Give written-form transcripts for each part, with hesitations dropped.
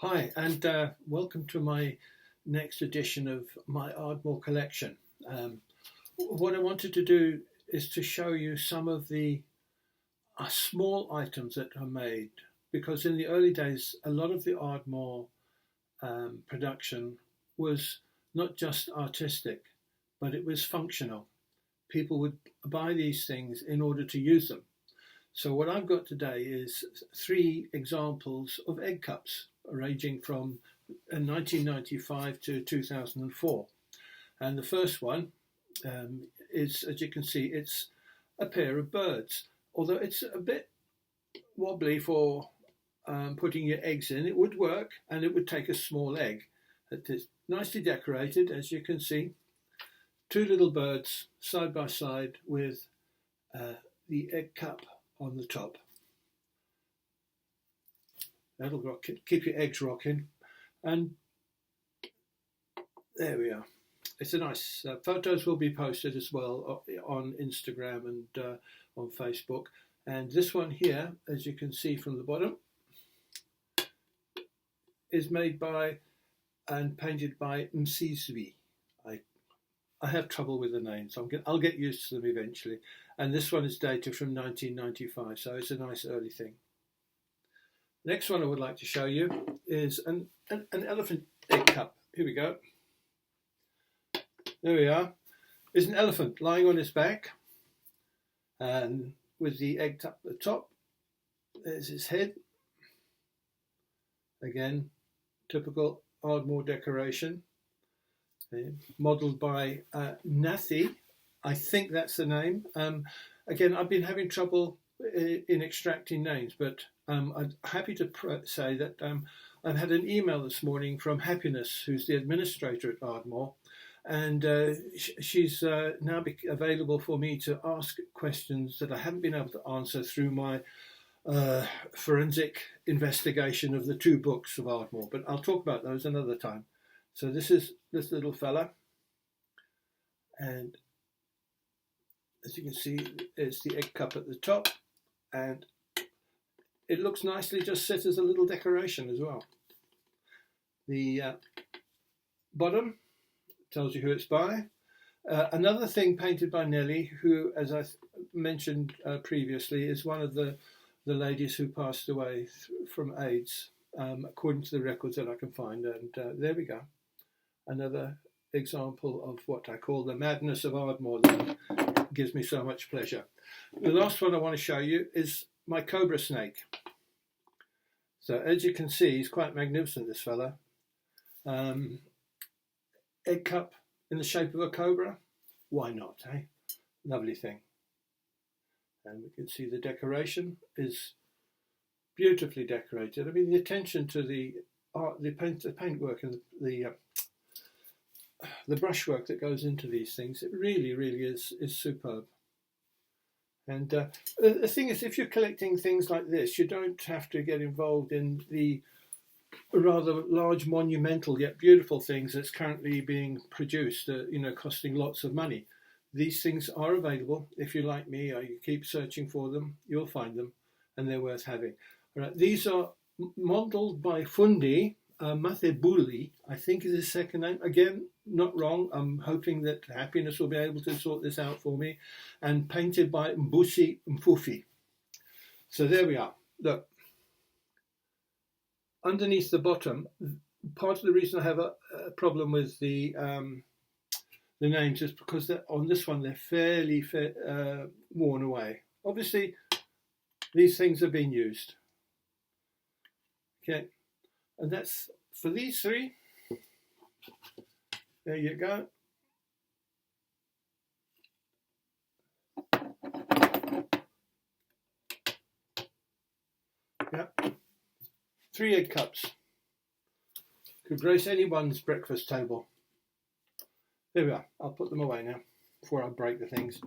Hi, and welcome to my next edition of my Ardmore collection. What I wanted to do is to show you some of the small items that are made, because in the early days, a lot of the Ardmore production was not just artistic, but it was functional. People would buy these things in order to use them. So what I've got today is three examples of egg cups ranging from 1995 to 2004. And the first one is, as you can see, it's a pair of birds. Although it's a bit wobbly for putting your eggs in, it would work and it would take a small egg. It is nicely decorated, as you can see. Two little birds side by side with the egg cup on the top. That'll keep your eggs rocking. And there we are. It's a nice photos will be posted as well on Instagram and on Facebook. And this one here, as you can see from the bottom, is made by and painted by Msizwi. I have trouble with the names, so I'll get used to them eventually. And this one is dated from 1995, so it's a nice early thing. Next one I would like to show you is an elephant egg cup. Here we go. There we are. It's an elephant lying on its back, and with the egg cup at the top. There's its head. Again, typical Ardmore decoration. Modelled by Nathi, I think that's the name. Again, I've been having trouble in extracting names, but I'm happy to say that I've had an email this morning from Happiness, who's the administrator at Ardmore, and she's now available for me to ask questions that I haven't been able to answer through my forensic investigation of the two books of Ardmore, but I'll talk about those another time. So this is this little fella, and as you can see, it's the egg cup at the top, and it looks nicely just set as a little decoration as well. The bottom tells you who it's by. Another thing painted by Nellie, who, as I mentioned previously, is one of the ladies who passed away from AIDS, according to the records that I can find. And there we go. Another example of what I call the madness of Ardmore that gives me so much pleasure. The last one I want to show you is my cobra snake. So as you can see, he's quite magnificent, this fella. Egg cup in the shape of a cobra. Why not, eh? Lovely thing. And we can see the decoration is beautifully decorated. I mean, the attention to the art, the paintwork and the brushwork that goes into these things, it really, really is superb. And the thing is, if you're collecting things like this, you don't have to get involved in the rather large, monumental yet beautiful things that's currently being produced, costing lots of money. These things are available. If you're like me, or you keep searching for them, you'll find them, and they're worth having. All right, these are modelled by Fundi Mathebuli, I think is his second name. Again, not wrong. I'm hoping that Happiness will be able to sort this out for me. And painted by Mbusi Mfufi. So there we are. Look. Underneath the bottom, part of the reason I have a problem with the names is because on this one they're fairly worn away. Obviously, these things have been used. Okay, and that's for these three. There you go. Yep. 3 egg cups. Could grace anyone's breakfast table. There we are. I'll put them away now before I break the things.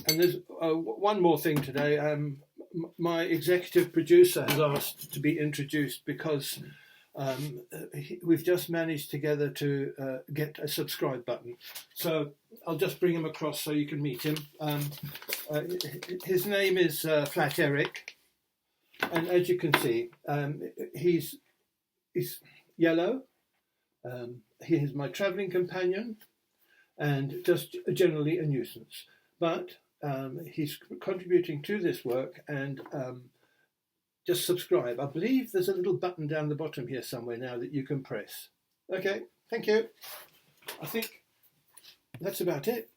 And there's one more thing today. My executive producer has asked to be introduced because we've just managed together to get a subscribe button. So I'll just bring him across so you can meet him. His name is Flat Eric. And as you can see, he's yellow. He is my travelling companion and just generally a nuisance. But he's contributing to this work, and just subscribe. I believe there's a little button down the bottom here somewhere now that you can press. Okay, thank you. I think that's about it.